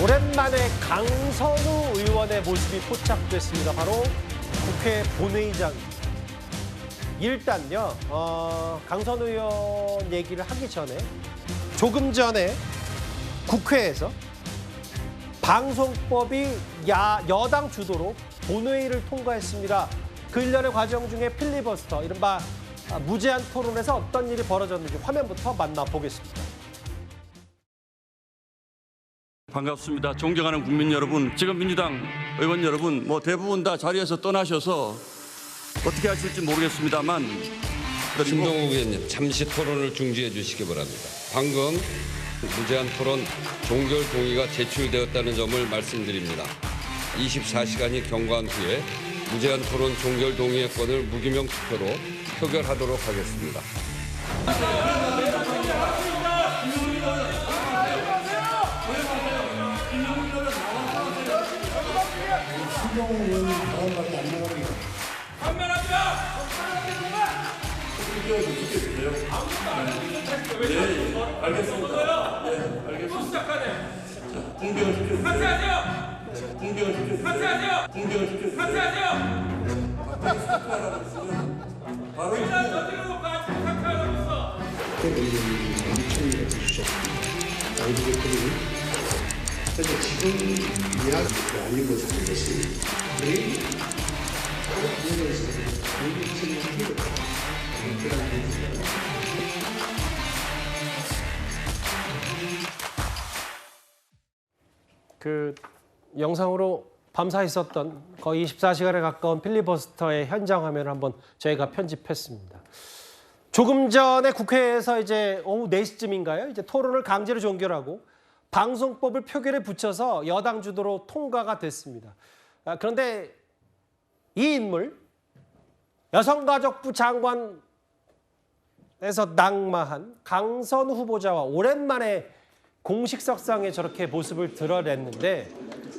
오랜만에 강선우 의원의 모습이 포착됐습니다. 바로 국회 본회의장입니다. 일단요, 강선우 의원 얘기를 하기 전에 조금 전에 국회에서 방송법이 여당 주도로 본회의를 통과했습니다. 그 일련의 과정 중에 필리버스터, 이른바 무제한 토론에서 어떤 일이 벌어졌는지 화면부터 만나보겠습니다. 반갑습니다. 존경하는 국민 여러분, 지금 민주당 의원 여러분 대부분 다 자리에서 떠나셔서 어떻게 하실지 모르겠습니다만 김동욱 의원님, 잠시 토론을 중지해 주시기 바랍니다. 방금 무제한 토론 종결 동의가 제출되었다는 점을 말씀드립니다. 24시간이 경과한 후에 무제한 토론 종결 동의의 건을 무기명 투표로 표결하도록 하겠습니다. 그래서 지금 이야기가 아니고 사는 것이 내일 국내에서 공직을 하기로 그런 얘기입니다. 그 영상으로 밤사 있었던 거의 24시간에 가까운 필리버스터의 현장 화면을 한번 저희가 편집했습니다. 조금 전에 국회에서 이제 오후 4시쯤인가요? 이제 토론을 강제로 종결하고 방송법을 표결에 붙여서 여당 주도로 통과가 됐습니다. 그런데 이 인물, 여성가족부 장관에서 낙마한 강선우 후보자와 오랜만에 공식석상에 저렇게 모습을 드러냈는데,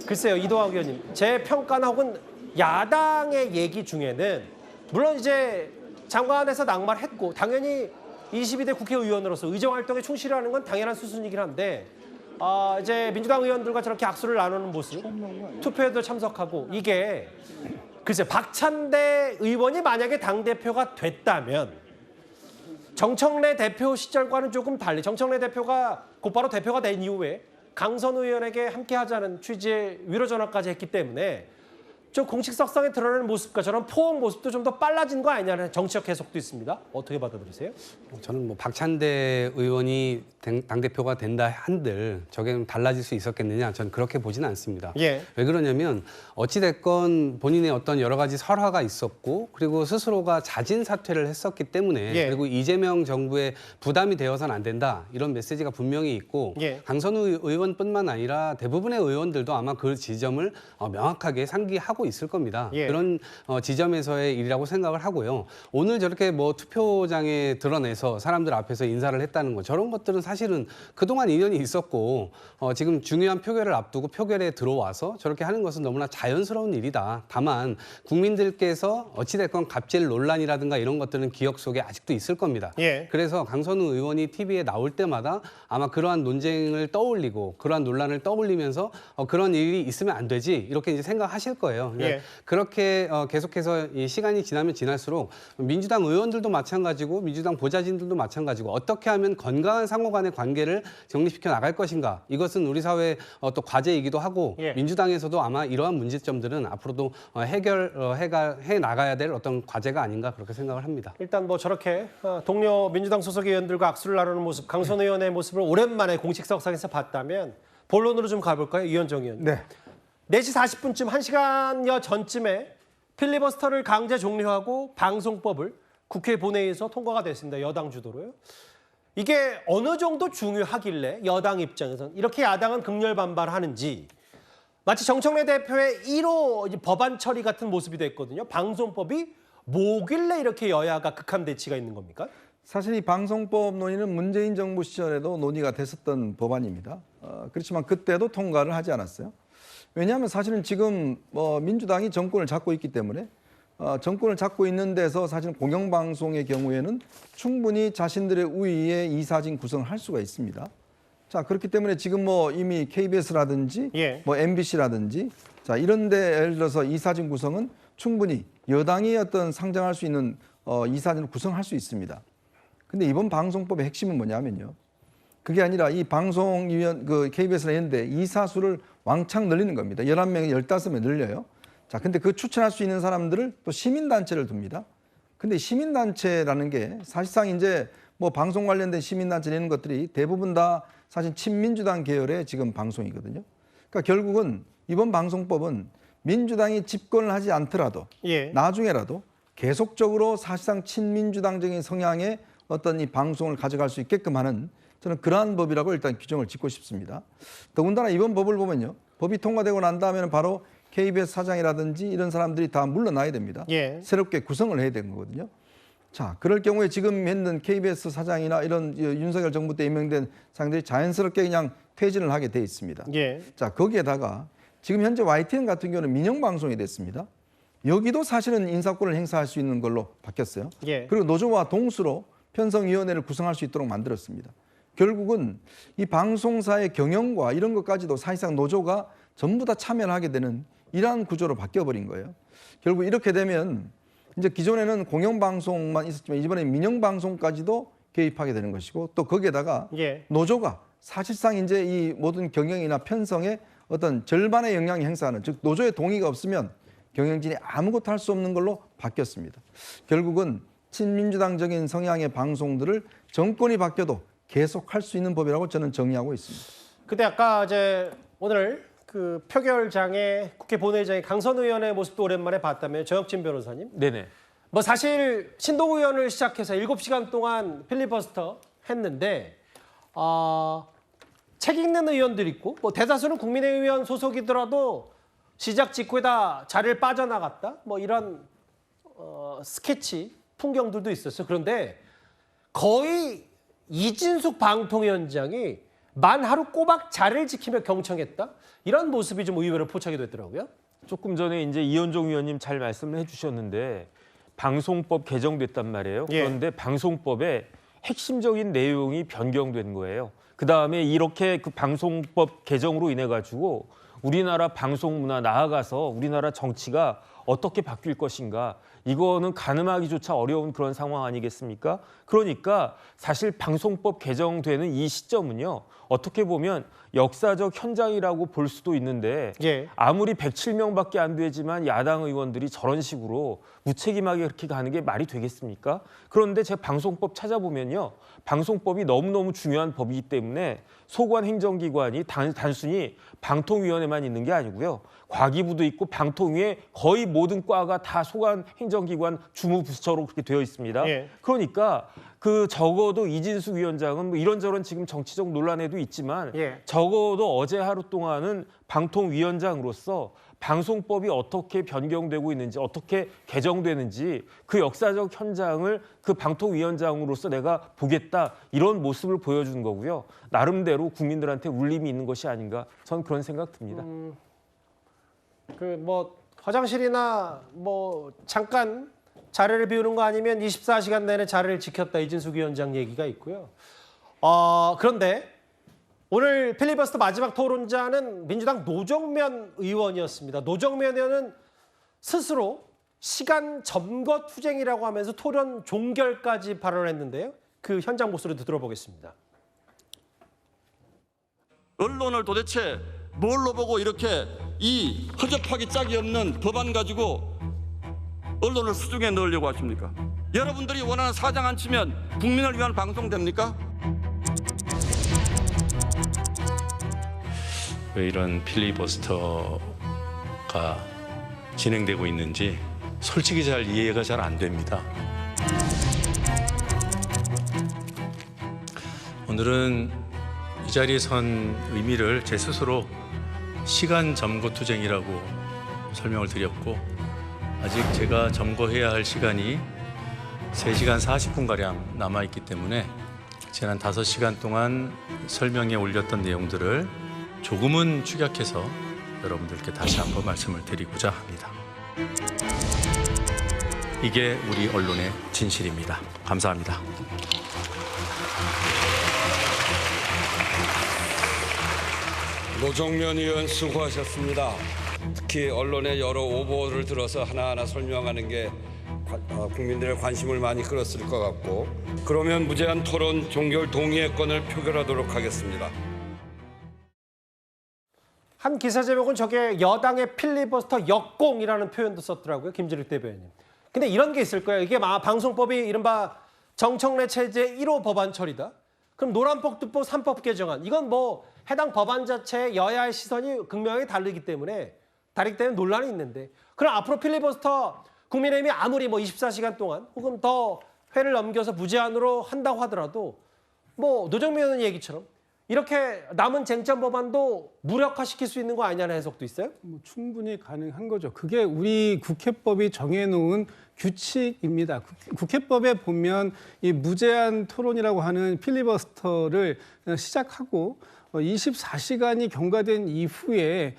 글쎄요, 이동학 의원님, 제 평가나 혹은 야당의 얘기 중에는 물론 이제 장관에서 낙마를 했고 당연히 22대 국회의원으로서 의정활동에 충실하는 건 당연한 수순이긴 한데, 이제 민주당 의원들과 저렇게 악수를 나누는 모습, 투표에도 참석하고, 이게 글쎄 박찬대 의원이 만약에 당대표가 됐다면 정청래 대표 시절과는 조금 달리, 정청래 대표가 곧바로 대표가 된 이후에 강선우 의원에게 함께하자는 취지의 위로 전화까지 했기 때문에 저 공식석상에 드러나는 모습과 저런 포옹 모습도 좀 더 빨라진 거 아니냐는 정치적 해석도 있습니다. 어떻게 받아들이세요? 저는 박찬대 의원이 당대표가 된다 한들 저게 좀 달라질 수 있었겠느냐, 저는 그렇게 보지는 않습니다. 예. 왜 그러냐면 어찌됐건 본인의 어떤 여러 가지 설화가 있었고, 그리고 스스로가 자진 사퇴를 했었기 때문에, 예. 그리고 이재명 정부에 부담이 되어서는 안 된다, 이런 메시지가 분명히 있고, 예. 강선우 의원뿐만 아니라 대부분의 의원들도 아마 그 지점을 명확하게 상기하고 있을 겁니다. 예. 그런 지점에서의 일이라고 생각을 하고요. 오늘 저렇게 투표장에 드러내서 사람들 앞에서 인사를 했다는 거, 저런 것들은 사실은 그동안 인연이 있었고 지금 중요한 표결을 앞두고 표결에 들어와서 저렇게 하는 것은 너무나 자연스러운 일이다. 다만 국민들께서 어찌됐건 갑질 논란이라든가 이런 것들은 기억 속에 아직도 있을 겁니다. 예. 그래서 강선우 의원이 TV에 나올 때마다 아마 그러한 논쟁을 떠올리고 그러한 논란을 떠올리면서 그런 일이 있으면 안 되지, 이렇게 이제 생각하실 거예요. 예. 그렇게 계속해서 이 시간이 지나면 지날수록 민주당 의원들도 마찬가지고 민주당 보좌진들도 마찬가지고 어떻게 하면 건강한 상호 간의 관계를 정립시켜 나갈 것인가, 이것은 우리 사회의 또 과제이기도 하고, 예. 민주당에서도 아마 이러한 문제점들은 앞으로도 해결해 나가야 될 어떤 과제가 아닌가, 그렇게 생각을 합니다. 일단 저렇게 동료 민주당 소속 의원들과 악수를 나누는 모습, 강선우 의원의 모습을 오랜만에 공식석상에서 봤다면 본론으로 좀 가볼까요? 이현정 의원. 네. 4시 40분쯤, 1시간여 전쯤에 필리버스터를 강제 종료하고 방송법을 국회 본회의에서 통과가 됐습니다. 여당 주도로요. 이게 어느 정도 중요하길래 여당 입장에서는 이렇게 야당은 극렬 반발하는지, 마치 정청래 대표의 1호 법안 처리 같은 모습이 됐거든요. 방송법이 뭐길래 이렇게 여야가 극한 대치가 있는 겁니까? 사실 이 방송법 논의는 문재인 정부 시절에도 논의가 됐었던 법안입니다. 그렇지만 그때도 통과를 하지 않았어요. 왜냐하면 사실은 지금 민주당이 정권을 잡고 있기 때문에 정권을 잡고 있는 데서 사실 공영방송의 경우에는 충분히 자신들의 우위에 이사진 구성을 할 수가 있습니다. 자, 그렇기 때문에 지금 뭐 이미 KBS라든지 예. 뭐 MBC라든지 자, 이런 데 예를 들어서 이사진 구성은 충분히 여당이 어떤 상정할 수 있는 이사진을 구성할 수 있습니다. 근데 이번 방송법의 핵심은 뭐냐면요. 그게 아니라 이 방송위원 KBS나 이런 데 이사수를 왕창 늘리는 겁니다. 11명에 15명 늘려요. 자, 근데 그 추천할 수 있는 사람들을 또 시민단체를 둡니다. 근데 시민단체라는 게 사실상 이제 뭐 방송 관련된 시민단체 이런 것들이 대부분 다 사실 친민주당 계열의 지금 방송이거든요. 그러니까 결국은 이번 방송법은 민주당이 집권을 하지 않더라도 예. 나중에라도 계속적으로 사실상 친민주당적인 성향의 어떤 이 방송을 가져갈 수 있게끔 하는 저는 그러한 법이라고 일단 규정을 짓고 싶습니다. 더군다나 이번 법을 보면요. 법이 통과되고 난 다음에는 바로 KBS 사장이라든지 이런 사람들이 다 물러나야 됩니다. 예. 새롭게 구성을 해야 되는 거거든요. 자, 그럴 경우에 지금 했는 KBS 사장이나 이런 윤석열 정부 때 임명된 사장들이 자연스럽게 그냥 퇴진을 하게 돼 있습니다. 예. 자, 거기에다가 지금 현재 YTN 같은 경우는 민영방송이 됐습니다. 여기도 사실은 인사권을 행사할 수 있는 걸로 바뀌었어요. 예. 그리고 노조와 동수로 편성위원회를 구성할 수 있도록 만들었습니다. 결국은 이 방송사의 경영과 이런 것까지도 사실상 노조가 전부 다 참여를 하게 되는 이러한 구조로 바뀌어버린 거예요. 결국 이렇게 되면 이제 기존에는 공영방송만 있었지만 이번에 민영방송까지도 개입하게 되는 것이고 또 거기에다가 예. 노조가 사실상 이제 이 모든 경영이나 편성에 어떤 절반의 영향을 행사하는 즉 노조의 동의가 없으면 경영진이 아무것도 할 수 없는 걸로 바뀌었습니다. 결국은 친민주당적인 성향의 방송들을 정권이 바뀌어도 계속 할 수 있는 법이라고 저는 정의하고 있습니다. 근데 아까 이제 오늘 그 표결장에 국회 본회의장에 강선 의원의 모습도 오랜만에 봤다면 정혁진 변호사님. 네네. 뭐 사실 신동 의원을 시작해서 7시간 동안 필리버스터 했는데 책 읽는 의원들 있고 뭐 대다수는 국민의의원 소속이더라도 시작 직후에 다 자리를 빠져나갔다. 뭐 이런 스케치 풍경들도 있었어요. 그런데 거의 이진숙 방통위원장이 만 하루 꼬박 자리를 지키며 경청했다. 이런 모습이 좀 의외로 포착이 됐더라고요. 조금 전에 이제 이현종 의원님 잘 말씀을 해주셨는데 방송법 개정됐단 말이에요. 예. 그런데 방송법의 핵심적인 내용이 변경된 거예요. 그 다음에 이렇게 그 방송법 개정으로 인해 가지고 우리나라 방송 문화 나아가서 우리나라 정치가 어떻게 바뀔 것인가 이거는 가늠하기조차 어려운 그런 상황 아니겠습니까? 그러니까 사실 방송법 개정되는 이 시점은요. 어떻게 보면 역사적 현장이라고 볼 수도 있는데 예. 아무리 107명밖에 안 되지만 야당 의원들이 저런 식으로 무책임하게 그렇게 가는 게 말이 되겠습니까? 그런데 제가 방송법 찾아보면요. 방송법이 너무너무 중요한 법이기 때문에 소관 행정기관이 단순히 방통위원회만 있는 게 아니고요. 과기부도 있고 방통위에 거의 모든 과가 다 소관 행정기관 주무부처로 그렇게 되어 있습니다. 예. 그러니까 그 적어도 이진숙 위원장은 뭐 이런저런 지금 정치적 논란에도 있지만 예. 적어도 어제 하루 동안은 방통위원장으로서 방송법이 어떻게 변경되고 있는지 어떻게 개정되는지 그 역사적 현장을 그 방통위원장으로서 내가 보겠다 이런 모습을 보여주는 거고요. 나름대로 국민들한테 울림이 있는 것이 아닌가 저는 그런 생각 듭니다. 그 뭐 화장실이나 뭐 잠깐 자리를 비우는 거 아니면 24시간 내내 자리를 지켰다 이진숙 위원장 얘기가 있고요. 그런데 오늘 필리버스터 마지막 토론자는 민주당 노정면 의원이었습니다. 노정면 의원은 스스로 시간 점거 투쟁이라고 하면서 토론 종결까지 발언했는데요. 그 현장 목소리도 들어보겠습니다. 언론을 도대체 뭘로 보고 이렇게 이 허접하기 짝이 없는 법안 가지고 언론을 수중에 넣으려고 하십니까? 여러분들이 원하는 사장 안 치면 국민을 위한 방송 됩니까? 왜 이런 필리버스터가 진행되고 있는지 솔직히 잘 이해가 잘 안 됩니다. 오늘은 이 자리에 선 의미를 제 스스로 시간 점거 투쟁이라고 설명을 드렸고 아직 제가 점거해야 할 시간이 3시간 40분가량 남아있기 때문에 지난 5시간 동안 설명에 올렸던 내용들을 조금은 축약해서 여러분들께 다시 한번 말씀을 드리고자 합니다. 이게 우리 언론의 진실입니다. 감사합니다. 노정면 의원 수고하셨습니다. 특히 언론의 여러 오보를 들어서 하나하나 설명하는 게 국민들의 관심을 많이 끌었을 것 같고, 그러면 무제한 토론 종결 동의의 건을 표결하도록 하겠습니다. 한 기사 제목은 저게 여당의 필리버스터 역공이라는 표현도 썼더라고요. 김진욱 대변인. 근데 이런 게 있을 거예요. 이게 방송법이 이른바 정청래 체제 1호 법안 처리다. 그럼 노란폭투법 3법 개정안. 이건 뭐 해당 법안 자체에 여야의 시선이 극명하게 다르기 때문에 논란이 있는데, 그럼 앞으로 필리버스터 국민의힘이 아무리 뭐 24시간 동안 혹은 더 회를 넘겨서 무제한으로 한다고 하더라도 뭐 노정면 의원 얘기처럼 이렇게 남은 쟁점 법안도 무력화시킬 수 있는 거 아니냐는 해석도 있어요? 뭐 충분히 가능한 거죠. 그게 우리 국회법이 정해놓은 규칙입니다. 국회법에 보면 이 무제한 토론이라고 하는 필리버스터를 시작하고 24시간이 경과된 이후에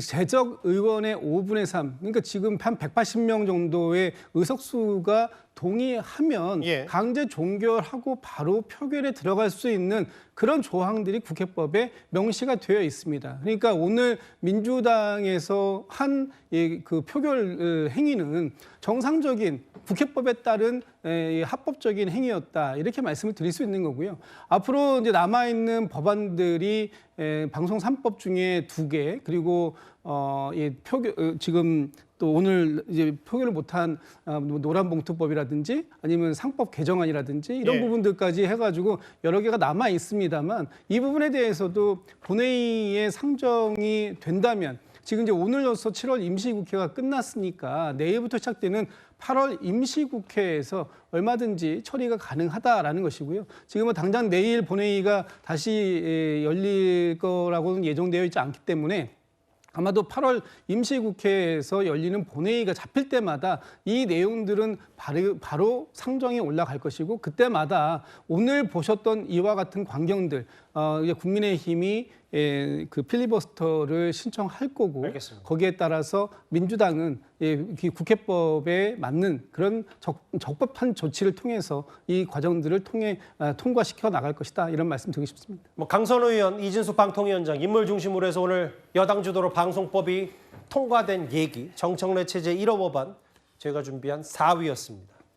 재적 의원의 5분의 3, 그러니까 지금 한 180명 정도의 의석수가 동의하면 예. 강제 종결하고 바로 표결에 들어갈 수 있는 그런 조항들이 국회법에 명시가 되어 있습니다. 그러니까 오늘 민주당에서 한 그 표결 행위는 정상적인 국회법에 따른 합법적인 행위였다, 이렇게 말씀을 드릴 수 있는 거고요. 앞으로 이제 남아 있는 법안들이 방송 3법 중에 2개, 그리고 지금 또 오늘 이제 표결을 못한 노란봉투법이라든지 아니면 상법 개정안이라든지 이런 예. 부분들까지 해가지고 여러 개가 남아 있습니다만, 이 부분에 대해서도 본회의에 상정이 된다면, 지금 이제 오늘로서 7월 임시국회가 끝났으니까 내일부터 시작되는 8월 임시국회에서 얼마든지 처리가 가능하다라는 것이고요. 지금은 당장 내일 본회의가 다시 열릴 거라고는 예정되어 있지 않기 때문에 아마도 8월 임시국회에서 열리는 본회의가 잡힐 때마다 이 내용들은 바로 상정이 올라갈 것이고, 그때마다 오늘 보셨던 이와 같은 광경들, 국민의힘이 그 필리버스터를 신청할 거고, 알겠습니다. 거기에 따라서 민주당은 국회법에 맞는 그런 적법한 조치를 통해서 이 과정들을 통해 통과시켜 나갈 것이다, 이런 말씀 드리고 싶습니다. 뭐 강선우 의원, 이진수 방통위원장 인물 중심으로 해서 오늘 여당 주도로 방송법이 통과된 얘기, 정청래 체제 1호 법안 저희가 준비한 4위였습니다.